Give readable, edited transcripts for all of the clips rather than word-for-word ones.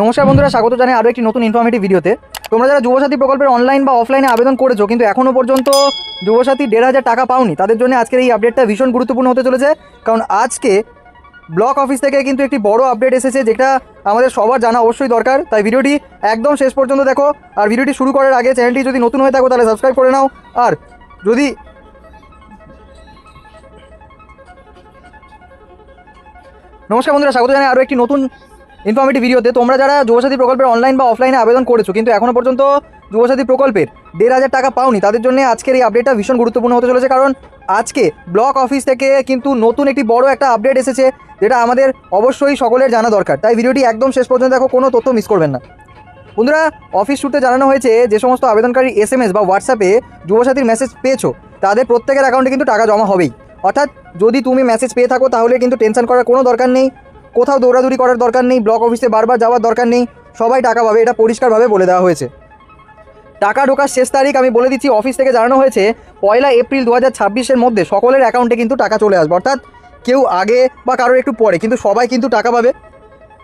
নমস্কার বন্ধুরা, স্বাগত জানাই আরও একটি নতুন ইনফরমেটিভ ভিডিওতে। তোমরা যারা যুবসাথী প্রকল্পের অনলাইন বা অফলাইনে আবেদন করেছো কিন্তু এখনও পর্যন্ত যুবসাথী 1,500 টাকা পাওনি, তাদের জন্য আজকের এই আপডেটটা ভীষণ গুরুত্বপূর্ণ হতে চলেছে। কারণ আজকে ব্লক অফিস থেকে কিন্তু একটি বড় আপডেট এসেছে, যেটা আমাদের সবার জানা অবশ্যই দরকার। তাই ভিডিওটি একদম শেষ পর্যন্ত দেখো। আর ভিডিওটি শুরু করার আগে চ্যানেলটি যদি নতুন হয়ে থাকো তাহলে সাবস্ক্রাইব করে নাও। আর যদি নমস্কার বন্ধুরা, স্বাগত জানাই আরও একটি নতুন ইনফরমেটিভ ভিডিওতে। তোমরা যারা যুবসাথী প্রকল্পের অনলাইন বা অফলাইনে আবেদন করেছো কিন্তু এখনও পর্যন্ত যুবসাথী প্রকল্পের 1,500 টাকা পাওনি, তাদের জন্য আজকের এই আপডেটটা ভীষণ গুরুত্বপূর্ণ হতে চলেছে। কারণ আজকে ব্লক অফিস থেকে কিন্তু নতুন একটি বড় একটা আপডেট এসেছে, যেটা আমাদের অবশ্যই সকলের জানা দরকার। তাই ভিডিওটি একদম শেষ পর্যন্ত দেখো, কোনো তথ্য মিস করবেন না। বন্ধুরা, অফিস সূত্রে জানানো হয়েছে যে সমস্ত আবেদনকারী SMS বা হোয়াটসঅ্যাপে যুবসাথীর মেসেজ পেয়েছো তাদের প্রত্যেকের অ্যাকাউন্টে কিন্তু টাকা জমা হবেই। অর্থাৎ যদি তুমি মেসেজ পেয়ে থাকো তাহলে কিন্তু টেনশন করার কোনো দরকার নেই, কোথাও দৌড়াদৌড়ি করার দরকার নেই, ব্লক অফিসে বারবার যাওয়ার দরকার নেই, সবাই টাকা পাবে, এটা পরিষ্কারভাবে বলে দেওয়া হয়েছে। টাকা ঢোকার শেষ তারিখ আমি বলে দিচ্ছি, অফিস থেকে জানানো হয়েছে 1 এপ্রিল 2026-এর মধ্যে সকলের অ্যাকাউন্টে কিন্তু টাকা চলে আসবে। অর্থাৎ কেউ আগে বা কারোর একটু পরে, কিন্তু সবাই কিন্তু টাকা পাবে।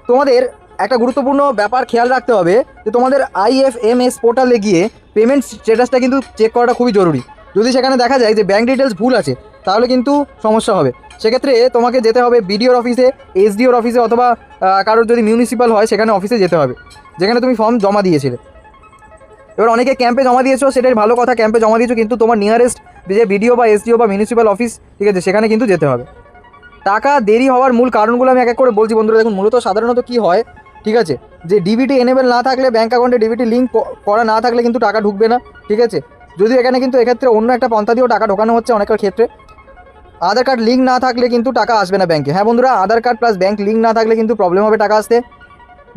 তোমাদের একটা গুরুত্বপূর্ণ ব্যাপার খেয়াল রাখতে হবে যে তোমাদের IFMS পোর্টালে গিয়ে পেমেন্ট স্ট্যাটাসটা কিন্তু চেক করাটা খুবই জরুরি। যদি সেখানে দেখা যায় যে ব্যাঙ্ক ডিটেলস ভুল আছে তাহলে কিন্তু সমস্যা হবে। সেক্ষেত্রে তোমাকে যেতে হবে BDOর অফিসে, SDOর অফিসে, অথবা কারোর যদি মিউনিসিপ্যাল হয় সেখানে অফিসে যেতে হবে, যেখানে তুমি ফর্ম জমা দিয়েছিলে। এবার অনেকে ক্যাম্পে জমা দিয়েছো, সেটাই ভালো কথা, ক্যাম্পে জমা দিয়েছো, কিন্তু তোমার নিয়ারেস্ট যে BDO বা SDO বা মিউনিসিপ্যাল অফিস, ঠিক আছে, সেখানে কিন্তু যেতে হবে। টাকা দেরি হওয়ার মূল কারণগুলো আমি এক এক করে বলছি বন্ধুরা। দেখুন, মূলত সাধারণত কী হয়, ঠিক আছে, যে DBT এনেবেল না থাকলে, ব্যাঙ্ক অ্যাকাউন্টে DBT লিঙ্ক করা না থাকলে কিন্তু টাকা ঢুকবে না, ঠিক আছে। যদিও এখানে কিন্তু এক্ষেত্রে অন্য একটা পন্থা দিয়েও টাকা ঢোকানো হচ্ছে অনেকের ক্ষেত্রে। আধার কার্ড লিঙ্ক না থাকলে কিন্তু টাকা আসবে না ব্যাঙ্কে। হ্যাঁ বন্ধুরা, আধার কার্ড প্লাস ব্যাঙ্ক লিঙ্ক না থাকলে কিন্তু প্রবলেম হবে টাকা আসতে।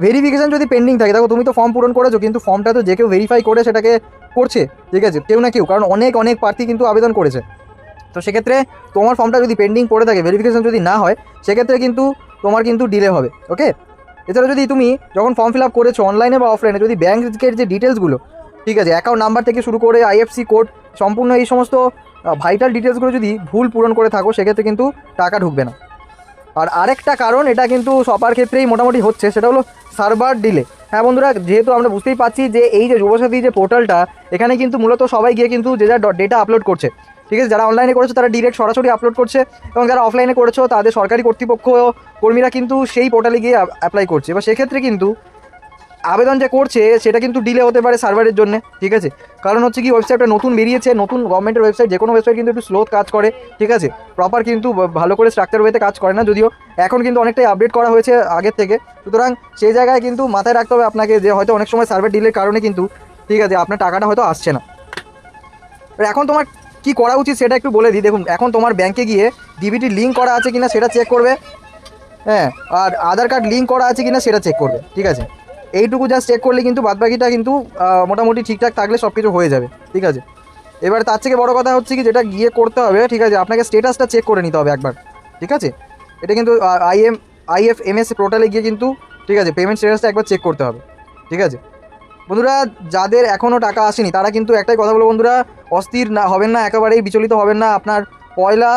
ভেরিফিকেশন যদি পেন্ডিং থাকে, দেখো তুমি তো ফর্ম পূরণ করেছো কিন্তু ফর্মটা তো যে কেউ ভেরিফাই করে সেটাকে করছে, ঠিক আছে, কেউ না কেউ, কারণ অনেক প্রার্থী কিন্তু আবেদন করেছে। তো সেক্ষেত্রে তোমার ফর্মটা যদি পেন্ডিং পড়ে থাকে, ভেরিফিকেশন যদি না হয়, সেক্ষেত্রে কিন্তু তোমার কিন্তু ডিলে হবে। ওকে, এছাড়া যদি তুমি যখন ফর্ম ফিল আপ করেছো অনলাইনে বা অফলাইনে, যদি ব্যাঙ্কের যে ডিটেলসগুলো, ঠিক আছে, অ্যাকাউন্ট নাম্বার থেকে শুরু করে IFSC কোড, সম্পূর্ণ এই সমস্ত ভাইটাল ডিটেলসগুলো যদি ভুল পূরণ করে থাকো, সেক্ষেত্রে কিন্তু টাকা ঢুকবে না। আর আরেকটা কারণ, এটা কিন্তু সবার ক্ষেত্রেই মোটামুটি হচ্ছে, সেটা হলো সার্ভার ডিলে। হ্যাঁ বন্ধুরা, যেহেতু আমরা বুঝতেই পারছি যে এই যে যুবসাথী যে পোর্টালটা, এখানে কিন্তু মূলত সবাই গিয়ে কিন্তু যে যার ডেটা আপলোড করছে, ঠিক আছে। যারা অনলাইনে করেছো তারা ডিরেক্ট সরাসরি আপলোড করছে, এবং যারা অফলাইনে করেছো তাদের সরকারি কর্তৃপক্ষ কর্মীরা কিন্তু সেই পোর্টালে গিয়ে অ্যাপ্লাই করছে। এবার সেক্ষেত্রে কিন্তু আবেদন যে করছে সেটা কিন্তু ডিলে হতে পারে সার্ভারের জন্য, ঠিক আছে। কারণ হচ্ছে কি, ওয়েবসাইটটা নতুন বেরিয়েছে, নতুন গভর্নমেন্টের ওয়েবসাইট, যে কোনো ওয়েবসাইট কিন্তু একটু স্লো কাজ করে, ঠিক আছে, প্রপার কিন্তু ভালো করে স্ট্রাকচার ওয়েতে কাজ করে না। যদিও এখন কিন্তু অনেকটাই আপডেট করা হয়েছে আগের থেকে, সুতরাং সেই জায়গায় কিন্তু মাথায় রাখতে হবে আপনাকে যে হয়তো অনেক সময় সার্ভার ডিলের কারণে কিন্তু, ঠিক আছে, আপনার টাকাটা হয়তো আসছে না। এখন তোমার কি করা উচিত সেটা একটু বলে দিই। দেখুন, এখন তোমার ব্যাংকে গিয়ে DBT লিঙ্ক করা আছে কিনা সেটা চেক করবে, হ্যাঁ, আর আধার কার্ড লিঙ্ক করা আছে কিনা সেটা চেক করবে, ঠিক আছে। এইটুকু জাস্ট চেক করলে কিন্তু বাদবাকিটা কিন্তু মোটামুটি ঠিকঠাক থাকলে সব কিছু হয়ে যাবে, ঠিক আছে। এবার তার থেকে বড় কথা হচ্ছে কি, যেটা গিয়ে করতে হবে, ঠিক আছে, আপনাকে স্টেটাসটা চেক করে নিতে হবে একবার, ঠিক আছে। এটা কিন্তু IFMS পোর্টালে গিয়ে কিন্তু, ঠিক আছে, পেমেন্ট স্টেটাসটা একবার চেক করতে হবে, ঠিক আছে। বন্ধুরা, যাদের এখনও টাকা আসেনি তারা কিন্তু একটাই কথা বলবো বন্ধুরা, অস্থির না হবেন না, একেবারেই বিচলিত হবেন না। আপনার 1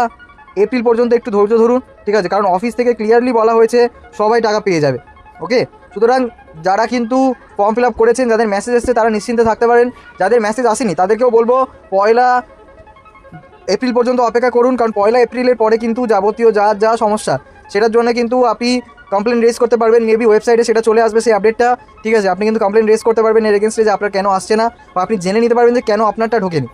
এপ্রিল পর্যন্ত একটু ধৈর্য ধরুন, ঠিক আছে, কারণ অফিস থেকে ক্লিয়ারলি বলা হয়েছে সবাই টাকা পেয়ে যাবে। ওকে, সুতরাং যারা কিন্তু ফর্ম ফিল আপ করেছেন, যাদের মেসেজ এসছে তারা নিশ্চিন্তে থাকতে পারেন। যাদের মেসেজ আসেনি তাদেরকেও বলবো 1 এপ্রিল পর্যন্ত অপেক্ষা করুন, কারণ 1 এপ্রিলের পরে কিন্তু যাবতীয় যা সমস্যা সেটার জন্য কিন্তু আপনি কমপ্লেন রেজ করতে পারবেন। মেবি ওয়েবসাইটে সেটা চলে আসবে সেই আপডেটটা, ঠিক আছে। আপনি কিন্তু কমপ্লেন রেজ করতে পারবেন এর এগেনস্টে যে আপনার কেন আসছে না, বা আপনি জেনে নিতে পারবেন যে কেন আপনারটা ঢোকেনি,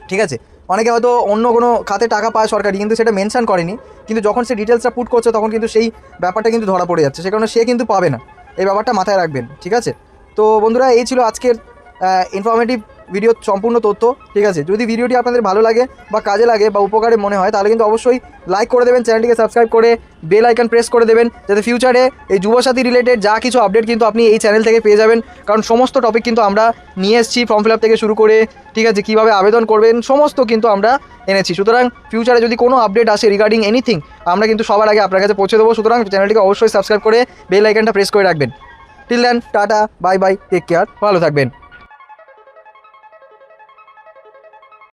ঠিক আছে। অনেকে হয়তো অন্য কোনো খাতে টাকা পায় সরকারি, কিন্তু সেটা মেনশন করেনি, কিন্তু যখন সে ডিটেলসটা পুট করছে তখন কিন্তু সেই ব্যাপারটা কিন্তু ধরা পড়ে যাচ্ছে, সে কারণে সে কিন্তু পাবে না। এই ব্যাপারটা মাথায় রাখবেন, ঠিক আছে। তো বন্ধুরা, এই ছিল আজকের ইনফরমেটিভ ভিডিও সম্পূর্ণ তথ্য, ঠিক আছে। যদি ভিডিওটি আপনাদের ভালো লাগে বা কাজে লাগে বা উপকারে মনে হয় তাহলে কিন্তু অবশ্যই লাইক করে দেবেন, চ্যানেলটিকে সাবস্ক্রাইব করে বেল আইকন প্রেস করে দেবেন, যাতে ফিউচারে এই যুবসাথী রিলেটেড যা কিছু আপডেট কিন্তু আপনি এই চ্যানেল থেকে পেয়ে যাবেন। কারণ সমস্ত টপিক কিন্তু আমরা নিয়ে এসেছি, ফর্ম ফিল আপ থেকে শুরু করে, ঠিক আছে, কীভাবে আবেদন করবেন সমস্ত কিন্তু আমরা এনেছি। সুতরাং ফিউচারে যদি কোনো আপডেট আসে রিগার্ডিং এনিথিং, আমরা কিন্তু সবার আগে আপনার কাছে পৌঁছে দেবো। সুতরাং চ্যানেলটিকে অবশ্যই সাবস্ক্রাইব করে বেল আইকনটা প্রেস করে রাখবেন। Till then, tata, bye bye, take care, ভালো থাকবেন।